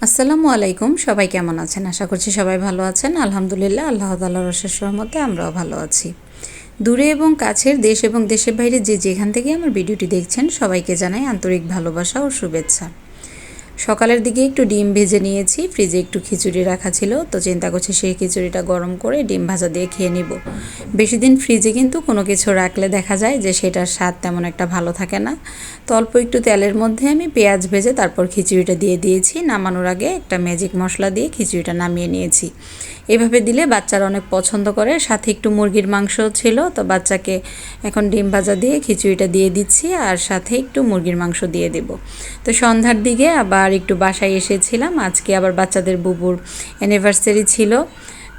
আসসালামু আলাইকুম, সবাই কেমন আছেন? আশা করছি সবাই ভালো আছেন। আলহামদুলিল্লাহ, আল্লাহ তাআলার অশেষ রহমতে আমরাও ভালো আছি। দূরে এবং কাছের, দেশ এবং দেশের বাইরে যে যেখান থেকে আমার ভিডিওটি দেখছেন সবাইকে জানাই আন্তরিক ভালোবাসা ও শুভেচ্ছা। সকালের দিকে একটু ডিম ভেজে নিয়েছি, ফ্রিজে একটু খিচুড়ি রাখা ছিল, তো চিন্তা করছি সেই খিচুড়িটা গরম করে ডিম ভাজা দিয়ে খেয়ে নিব। বেশি দিন ফ্রিজে কিন্তু কোনো কিছু রাখলে দেখা যায় যে সেটার স্বাদ তেমন একটা ভালো থাকে না। তো অল্প একটু তেলের মধ্যে আমি পেঁয়াজ ভেজে তারপর খিচুড়িটা দিয়ে দিয়েছি। নামানোর আগে একটা ম্যাজিক মশলা দিয়ে খিচুড়িটা নামিয়ে নিয়েছি। এভাবে দিলে বাচ্চারা অনেক পছন্দ করে, সাথে একটু মুরগির মাংস ছিল, তো বাচ্চাকে এখন ডিম ভাজা দিয়ে খিচুড়িটা দিয়ে দিচ্ছি আর সাথে একটু মুরগির মাংস দিয়ে দেব। তো সন্ধ্যার দিকে আবার একটু বাসায় এসেছিলাম, আজকে আবার বাচ্চাদের বুবুর অ্যানিভার্সারি ছিল,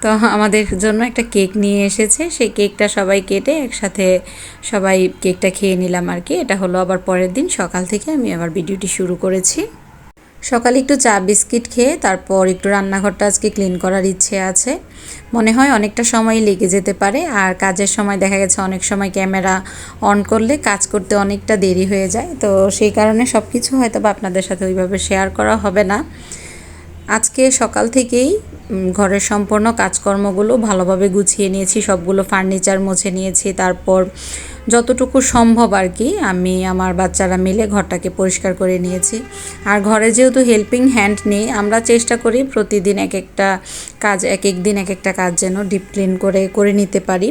তো আমাদের জন্য একটা কেক নিয়ে এসেছে। সেই কেকটা সবাই কেটে একসাথে সবাই কেকটা খেয়ে নিলাম আর কি। এটা হলো আবার পরের দিন সকাল থেকে আমি আবার ভিডিওটি শুরু করেছি। সকালে একটু চা বিস্কিট খেয়ে তারপর একটু রান্নাঘরটা আজকে ক্লিন করার ইচ্ছে আছে। মনে হয় অনেকটা সময় লেগে যেতে পারে, আর কাজের সময় দেখা গেছে অনেক সময় ক্যামেরা অন করলে কাজ করতে অনেকটা দেরি হয়ে যায়, তো সেই কারণে সব কিছু হয়তো বা আপনাদের সাথে ওইভাবে শেয়ার করা হবে না। আজকে সকাল থেকেই ঘরের সম্পূর্ণ কাজকর্মগুলো ভালোভাবে গুছিয়ে নিয়েছি, সবগুলো ফার্নিচার মুছে নিয়েছি, তারপর যতটুকু সম্ভব আর কি আমি আমার বাচ্চারা মিলে ঘরটাকে পরিষ্কার করে নিয়েছি। আর ঘরে যেহেতু হেল্পিং হ্যান্ড নেই, আমরা চেষ্টা করি প্রতিদিন এক একটা কাজ, এক এক দিন এক একটা কাজ যেন ডিপ ক্লিন করে নিতে পারি,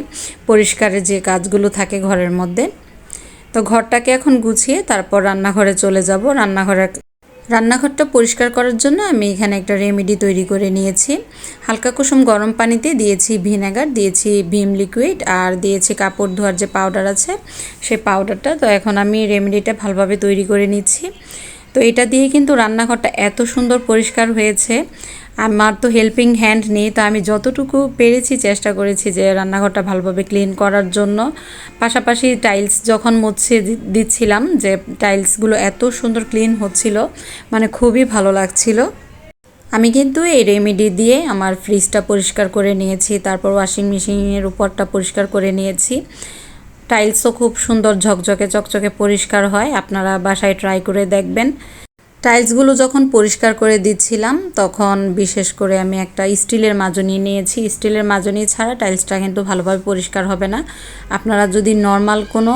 পরিষ্কারের যে কাজগুলো থাকে ঘরের মধ্যে। তো ঘরটাকে এখন গুছিয়ে তারপর রান্নাঘরে চলে যাব। রান্নাঘরটা পরিষ্কার করার জন্য আমি এখানে একটা রেমেডি তৈরি করে নিয়েছি। হালকা কুসুম গরম পানিতে দিয়েছি ভিনেগার, দিয়েছি ভিম লিকুইড, আর দিয়েছি কাপড় ধোয়ার যে পাউডার আছে সেই পাউডারটা। তো এখন আমি রেমেডিটা ভালোভাবে তৈরি করে নিচ্ছি। তো এটা দিয়ে কিন্তু রান্নাঘরটা এত সুন্দর পরিষ্কার হয়েছে। আমার তো হেল্পিং হ্যান্ড নেই, তো আমি যতটুকু পেরেছি চেষ্টা করেছি যে রান্নাঘরটা ভালোভাবে ক্লিন করার জন্য। পাশাপাশি টাইলস যখন মুছে দিচ্ছিলাম, যে টাইলসগুলো এত সুন্দর ক্লিন হচ্ছিল, মানে খুবই ভালো লাগছিল। আমি কিন্তু এই রেমেডি দিয়ে আমার ফ্রিজটা পরিষ্কার করে নিয়েছি, তারপর ওয়াশিং মেশিনের উপরটা পরিষ্কার করে নিয়েছি। টাইলসও খুব সুন্দর ঝকঝকে চকচকে পরিষ্কার হয়, আপনারা বাসায় ট্রাই করে দেখবেন। টাইলসগুলো যখন পরিষ্কার করে দিচ্ছিলাম তখন বিশেষ করে আমি একটা স্টিলের মাজনি নিয়েছি। স্টিলের মাজনি ছাড়া টাইলসটা কিন্তু ভালোভাবে পরিষ্কার হবে না। আপনারা যদি নর্মাল কোনো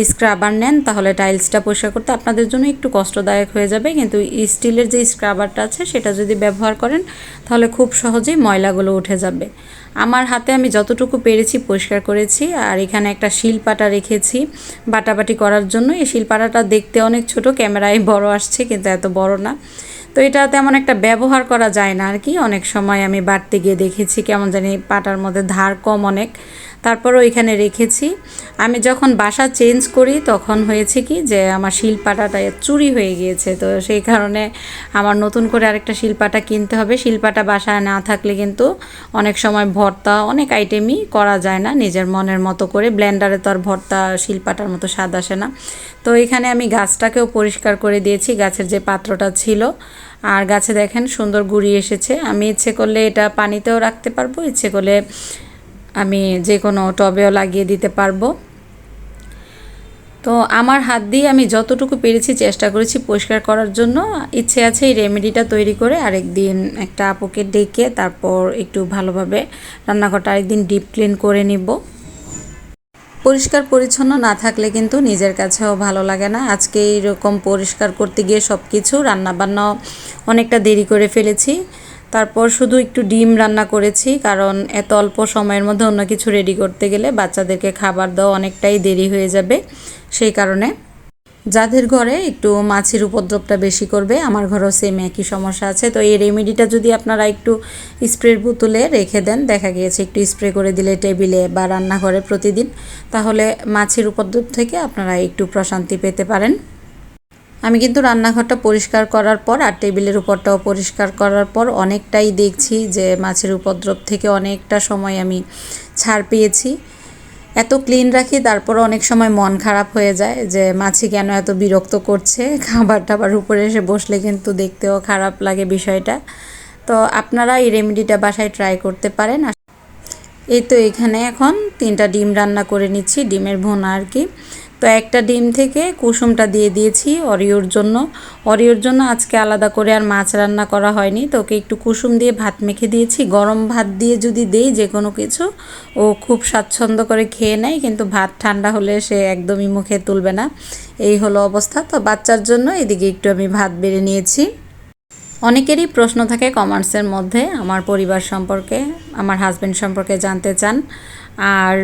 স্ক্রাবার নেন তাহলে টাইলসটা পরিষ্কার করতে আপনাদের জন্য একটু কষ্টদায়ক হয়ে যাবে, কিন্তু স্টিলের যে স্ক্রাবারটা আছে সেটা যদি ব্যবহার করেন তাহলে খুব সহজেই ময়লাগুলো উঠে যাবে। আমার হাতে আমি যতটুকু পেরেছি পরিষ্কার করেছি। আর এখানে একটা শিলপাটা রেখেছি বাটাবাটি করার জন্য। এই শিলপাটাটা দেখতে অনেক ছোট, ক্যামেরায় বড় আসছে কিন্তু এত বড় না। তো এটা তেমন একটা ব্যবহার করা যায় না আর কি। অনেক সময় আমি বাড়তে গিয়ে দেখেছি কেমন জানি পাটার মধ্যে ধার কম অনেক, তারপরও এখানে রেখেছি। আমি যখন বাসা চেঞ্জ করি তখন হয়েছে কি যে আমার শিলপাটাটা চুরি হয়ে গিয়েছে, তো সেই কারণে আমার নতুন করে আরেকটা শিলপাটা কিনতে হবে। শিলপাটা বাসায় না থাকলে কিন্তু অনেক সময় ভর্তা অনেক আইটেমই করা যায় না নিজের মনের মতো করে। ব্লেন্ডারে তো আর ভর্তা শিলপাটার মতো স্বাদ আসে না। তো এখানে আমি গাছটাকেও পরিষ্কার করে দিয়েছি, গাছের যে পাত্রটা ছিল। আর গাছে দেখেন সুন্দর গুঁড়ি এসেছে। আমি ইচ্ছে করলে এটা পানিতেও রাখতে পারবো, ইচ্ছে করলে আমি যে কোনো টবেও লাগিয়ে দিতে পারবো। তো আমার হাত দিয়ে আমি যতটুকু পেরেছি চেষ্টা করেছি পরিষ্কার করার জন্য। ইচ্ছে আছে এই রেমেডিটা তৈরি করে আরেকদিন একটা আপুকে ডেকে তারপর একটু ভালোভাবে রান্নাঘরটা আরেকদিন ডিপ ক্লিন করে নিব। পরিষ্কার পরিচ্ছন্ন না থাকলে কিন্তু নিজের কাছেও ভালো লাগে না। আজকে এইরকম পরিষ্কার করতে গিয়ে সব কিছু রান্নাবান্নাও অনেকটা দেরি করে ফেলেছি। তারপর শুধু একটু ডিম রান্না করেছি, কারণ এত অল্প সময়ের মধ্যে অন্য কিছু রেডি করতে গেলে বাচ্চাদেরকে খাবার দেওয়া অনেকটাই দেরি হয়ে যাবে। সেই কারণে যাদের ঘরে একটু মাছির উপদ্রবটা বেশি করবে, আমার ঘরেও সেম একই সমস্যা আছে। তো এই রেমেডিটা যদি আপনারা একটু স্প্রের বোতলে রেখে দেন, দেখা গিয়েছে একটু স্প্রে করে দিলে টেবিলে বা রান্নাঘরে প্রতিদিন, তাহলে মাছির উপদ্রব থেকে আপনারা একটু প্রশান্তি পেতে পারেন। আমি কিন্তু রান্নাঘরটা পরিষ্কার করার পর আর টেবিলের উপরটাও পরিষ্কার করার পর অনেকটাই দেখছি যে মাছের উপদ্রব থেকে অনেকটা সময় আমি ছাড় পেয়েছি। এত ক্লিন রাখি তারপর অনেক সময় মন খারাপ হয়ে যায় যে মাছি কেন এত বিরক্ত করছে, খাবার টাবার উপরে এসে বসলে কিন্তু দেখতেও খারাপ লাগে বিষয়টা। তো আপনারা এই রেমেডিটা বাসায় ট্রাই করতে পারেন। এই তো এখানে এখন 3টা ডিম রান্না করে নিচ্ছি, ডিমের ভুনা আর কি। তো একটা ডিম থেকে কুসুমটা দিয়ে দিয়েছি অরিওর জন্য আজকে আলাদা করে আর মাছ রান্না করা হয়নি। তো ওকে একটু কুসুম দিয়ে ভাত মেখে দিয়েছি। গরম ভাত দিয়ে যদি দেই যে কোনো কিছু ও খুব স্বাচ্ছন্দ্য করে খেয়ে নেয়, কিন্তু ভাত ঠান্ডা হলে সে একদমই মুখে তুলবে না। এই হলো অবস্থা। তো বাচ্চার জন্য এদিকে একটু আমি ভাত বেড়ে নিয়েছি। অনেকেরই প্রশ্ন থাকে কমেন্টসের মধ্যে আমার পরিবার সম্পর্কে, আমার হাজব্যান্ড সম্পর্কে জানতে চান, আর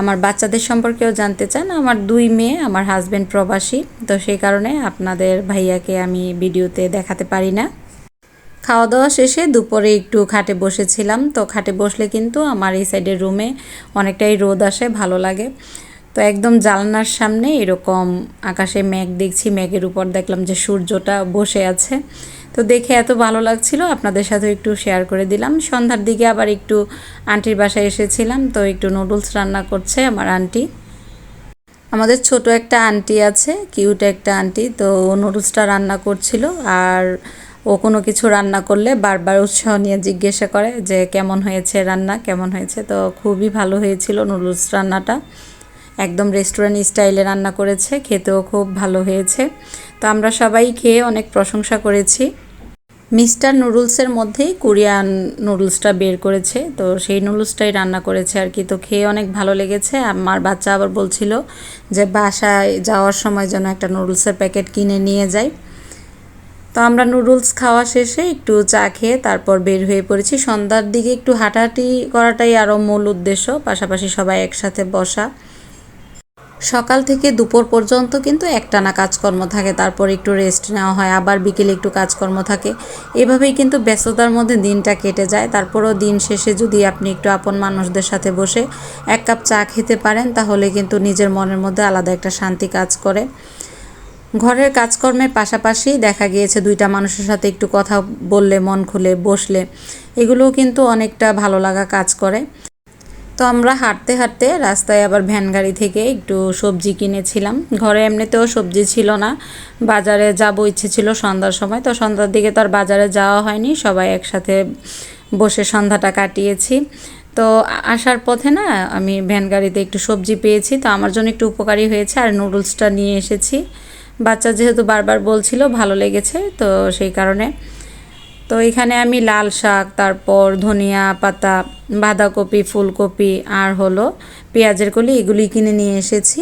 আমার বাচ্চাদের সম্পর্কেও জানতে চান। আমার 2 মেয়ে, আমার হাজব্যান্ড প্রবাসী, তো সেই কারণে আপনাদের ভাইয়াকে আমি ভিডিওতে দেখাতে পারি না। খাওয়া দাওয়া শেষে দুপুরে একটু খাটে বসেছিলাম। তো খাটে বসলে কিন্তু আমার এই সাইডের রুমে অনেকটাই রোদ আসে, ভালো লাগে। তো একদম জানলার সামনে এরকম আকাশে মেঘ দেখছি, মেঘের উপর দেখলাম যে সূর্যটা বসে আছে। তো দেখে এত ভালো লাগছিল, আপনাদের সাথে একটু শেয়ার করে দিলাম। সন্ধ্যার দিকে আবার একটু আন্টির বাসায় এসেছিলাম, তো একটু নুডলস রান্না করছে আমার আন্টি। আমাদের ছোট একটা আন্টি আছে, কিউট একটা আন্টি, তো নুডলসটা রান্না করছিল। আর ও কোনো কিছু রান্না করলে বারবার উৎসাহ নিয়ে জিজ্ঞাসা করে যে কেমন হয়েছে রান্না, কেমন হয়েছে। তো খুবই ভালো হয়েছিল নুডলস রান্নাটা, একদম রেস্টুরেন্ট স্টাইলে রান্না করেছে, খেতেও খুব ভালো হয়েছে। তো আমরা সবাই খেয়ে অনেক প্রশংসা করেছি। মিস্টার নুডলসের মধ্যেই কোরিয়ান নুডলসটা বের করেছে, তো সেই নুডলসটাই রান্না করেছে আর কি। তো খেয়ে অনেক ভালো লেগেছে। আমার বাচ্চা আবার বলছিল যে বাসায় যাওয়ার সময় যেন একটা নুডলসের প্যাকেট কিনে নিয়ে যাই। তো আমরা নুডলস খাওয়া শেষে একটু চা খেয়ে তারপর বের হয়ে পড়েছি। সন্ধ্যার দিকে একটু হাঁটাহাঁটি করাটাই আরও মূল উদ্দেশ্য, পাশাপাশি সবাই একসাথে বসা। সকাল থেকে দুপুর পর্যন্ত কিন্তু একটানা কাজকর্ম থাকে, তারপর একটু রেস্ট নেওয়া হয়, আবার বিকেলে একটু কাজকর্ম থাকে। এভাবেই কিন্তু ব্যস্ততার মধ্যে দিনটা কেটে যায়। তারপরও দিন শেষে যদি আপনি একটু আপন মানুষদের সাথে বসে 1 কাপ চা খেতে পারেন, তাহলে কিন্তু নিজের মনের মধ্যে আলাদা একটা শান্তি কাজ করে। ঘরের কাজকর্মের পাশাপাশি দেখা গিয়েছে 2টা মানুষের সাথে একটু কথা বললে, মন খুলে বসলে, এগুলোও কিন্তু অনেকটা ভালো লাগা কাজ করে। তো আমরা হাঁটতে হাঁটতে রাস্তায় আবার ভ্যান গাড়ি থেকে একটু সবজি কিনেছিলাম। ঘরে এমনিতেও সবজি ছিল না, বাজারে যাব ইচ্ছে ছিল সন্ধ্যার সময়। তো সন্ধ্যার দিকে তো আর বাজারে যাওয়া হয়নি, সবাই একসাথে বসে সন্ধ্যাটা কাটিয়েছি। তো আসার পথে না আমি ভ্যান গাড়িতে একটু সবজি পেয়েছি, তো আমার জন্য একটু উপকারী হয়েছে। আর নুডলসটা নিয়ে এসেছি, বাচ্চা যেহেতু বারবার বলছিল ভালো লেগেছে, তো সেই কারণে। তো এখানে আমি লাল শাক, তারপর ধনিয়া পাতা, বাঁধাকপি, ফুলকপি আর হলো পেঁয়াজের কলি, এগুলি কিনে নিয়ে এসেছি।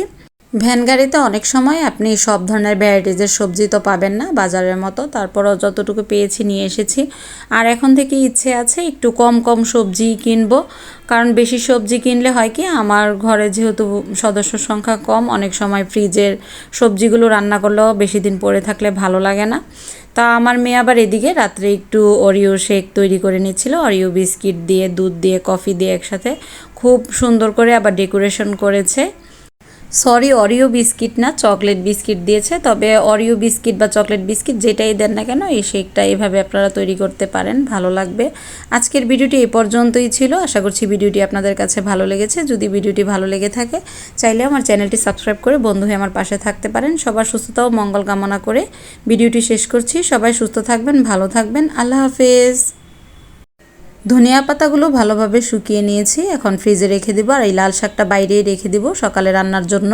ভ্যান গাড়িতে অনেক সময় আপনি সব ধরনের ভ্যারাইটিজের সবজি তো পাবেন না বাজারের মতো, তারপরও যতটুকু পেয়েছি নিয়ে এসেছি। আর এখন থেকে ইচ্ছে আছে একটু কম কম সবজি কিনবো, কারণ বেশি সবজি কিনলে হয় কি, আমার ঘরে যেহেতু সদস্য সংখ্যা কম, অনেক সময় ফ্রিজের সবজিগুলো রান্না করলেও বেশি দিন পড়ে থাকলে ভালো লাগে না। তা আমার মেয়ে আবার এদিকে রাত্রে একটু অরিও শেক তৈরি করে নিচ্ছিল, অরিও বিস্কিট দিয়ে, দুধ দিয়ে, কফি দিয়ে একসাথে খুব সুন্দর করে আবার ডেকোরেশন করেছে। সরি, অরিও বিস্কিট না, চকলেট বিস্কিট দিয়েছে। তবে অরিও বিস্কিট বা চকলেট বিস্কিট যেটাই দেন না কেন, এই শেকটা এভাবে আপনারা তৈরি করতে পারেন, ভালো লাগবে। আজকের ভিডিওটি এই পর্যন্তই ছিল। আশা করছি ভিডিওটি আপনাদের কাছে ভালো লেগেছে। যদি ভিডিওটি ভালো লেগে থাকে, চাইলে আমার চ্যানেলটি সাবস্ক্রাইব করে বন্ধু হয়ে আমার পাশে থাকতে পারেন। সবার সুস্থতা ও মঙ্গল কামনা করে ভিডিওটি শেষ করছি। সবাই সুস্থ থাকবেন, ভালো থাকবেন, আল্লাহ হাফেজ। ধনিয়া পাতাগুলো ভালোভাবে শুকিয়ে নিয়েছি, এখন ফ্রিজে রেখে দিব। আর এই লাল শাকটা বাইরেই রেখে দিব সকালে রান্নার জন্য।